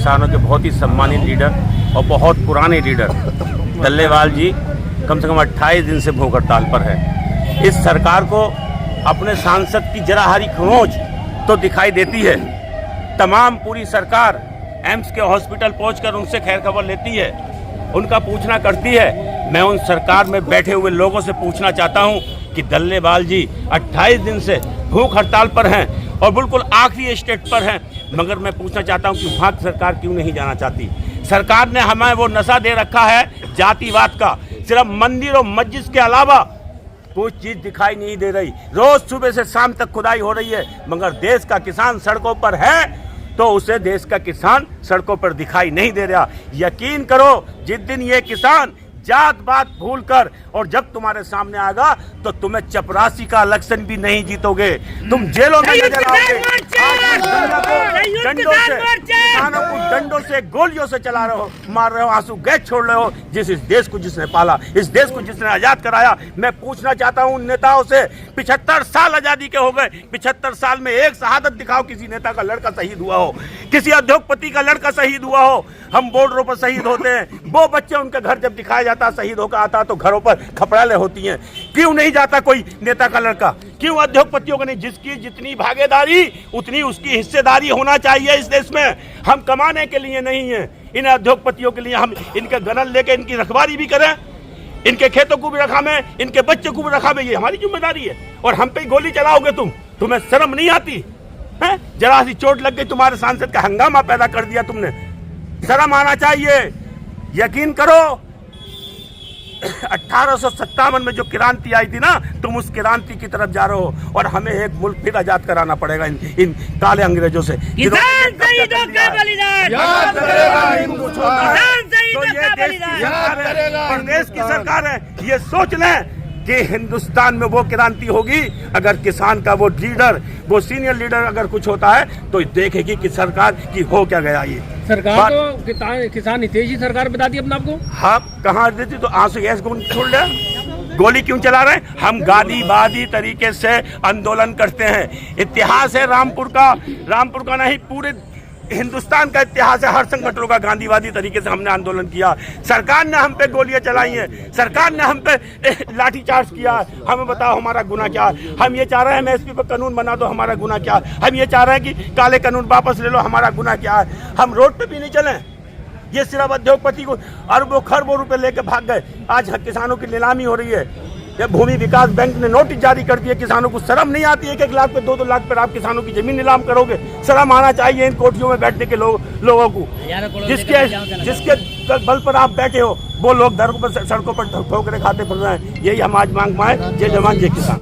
किसानों के बहुत ही सम्मानित लीडर और बहुत पुराने लीडर दल्लेवाल जी कम से कम 28 दिन से भूख हड़ताल पर है। इस सरकार को अपने सांसद की जरा हरी खरोंच तो दिखाई देती है। तमाम पूरी सरकार एम्स के हॉस्पिटल पहुंचकर उनसे खैर खबर लेती है, उनका पूछना करती है। मैं उन सरकार में बैठे हुए लोगों से पूछना चाहता हूं कि दल्लेवाल जी 28 दिन से भूख हड़ताल पर हैं और बिल्कुल आखिरी स्टेज पर हैं, मगर मैं पूछना चाहता हूं कि वहाँ की सरकार क्यों नहीं जाना चाहती। सरकार ने हमें वो नशा दे रखा है जातिवाद का, सिर्फ मंदिर और मस्जिद के अलावा कोई चीज़ दिखाई नहीं दे रही। रोज सुबह से शाम तक खुदाई हो रही है, मगर देश का किसान सड़कों पर है तो उसे देश का किसान सड़कों पर दिखाई नहीं दे रहा। यकीन करो, जिस दिन ये किसान जात बात भूल कर और जब तुम्हारे सामने आएगा तो तुम्हें चपरासी का इलेक्शन भी नहीं जीतोगे, तुम जेलों में नजर आओगे। डंडों से किसानों को डंडों से गोलियों से चला रहे हो, मार रहे हो, आंसू गैस छोड़ रहे हो। इस देश को जिसने पाला, इस देश को जिसने आजाद कराया, मैं पूछना चाहता हूं नेताओं से, 75 साल आजादी के हो गए, 75 साल में एक शहादत दिखाओ, किसी नेता का लड़का शहीद हुआ हो, किसी उद्योगपति का लड़का शहीद हुआ हो। हम बॉर्डरों पर शहीद होते हैं, वो बच्चे उनके घर जब दिखाया जाता शहीद होकर आता तो घरों पर खपड़ाले होती हैं। क्यों नहीं जाता कोई नेता का लड़का, क्यों उद्योगपतियों का नहीं? जिसकी जितनी भागीदारी उतनी उसकी हिस्सेदारी होना चाहिए इस देश में। हम कमाने के लिए नहीं है, इन उद्योगपतियों के लिए हम इनके गनल लेके इनकी रखवाली भी करें, इनके खेतों को भी रखा में, इनके बच्चों को भी रखा में, ये हमारी जिम्मेदारी है। और हम पे गोली चलाओगे तुम्हें शर्म नहीं आती है? जरा सी चोट लग गई, तुम्हारे सांसद का हंगामा पैदा कर दिया तुमने, शर्म आना चाहिए। यकीन करो 1857 में जो क्रांति आई थी ना, तुम उस क्रांति की तरफ जा रहे हो और हमें एक मुल्क फिर आजाद कराना पड़ेगा इन काले अंग्रेजों से। किसान शहीदों का बलिदान याद करेगा हिंदू छोटा है, तो ये देश की सरकार है। ये सोच लें कि हिंदुस्तान में वो क्रांति होगी अगर किसान का वो लीडर, वो सीनियर लीडर अगर कुछ होता है तो देखेगी कि सरकार की हो क्या गया। ये सरकार तो किसान हितैषी ही सरकार बताती है अपने आपको। हाँ, कहाँ देती? तो आंसू गैस छोड़ रहे, गोली क्यों चला रहे हैं? हम गांधीवादी तरीके से आंदोलन करते हैं। इतिहास है रामपुर का नहीं, पूरे हिंदुस्तान का इतिहास है। हर संगठनों का गांधीवादी तरीके से हमने आंदोलन किया। सरकार ने हम पे गोलियां चलाई हैं, सरकार ने हम पे लाठीचार्ज किया। हमें बताओ हमारा गुनाह क्या है? हम ये चाह रहे हैं एमएसपी पर कानून बना दो, हमारा गुनाह क्या है? हम ये चाह रहे हैं कि काले कानून वापस ले लो, हमारा गुनाह क्या है? हम रोड पे भी नहीं चले। ये सिर्फ उद्योगपति को अरबों खरबों रुपए लेके भाग गए। आज किसानों की नीलामी हो रही है। ये भूमि विकास बैंक ने नोटिस जारी कर दिए किसानों को। शर्म नहीं आती है? 1 लाख पे 2-2 लाख पर आप किसानों की जमीन नीलाम करोगे? शर्म आना चाहिए इन कोठियों में बैठने के लोगों को। जिसके बल पर आप बैठे हो वो लोग सड़कों पर ठोकरे खाते फिर रहे हैं। यही हम आज मांग पाए। जय जवान जय किसान।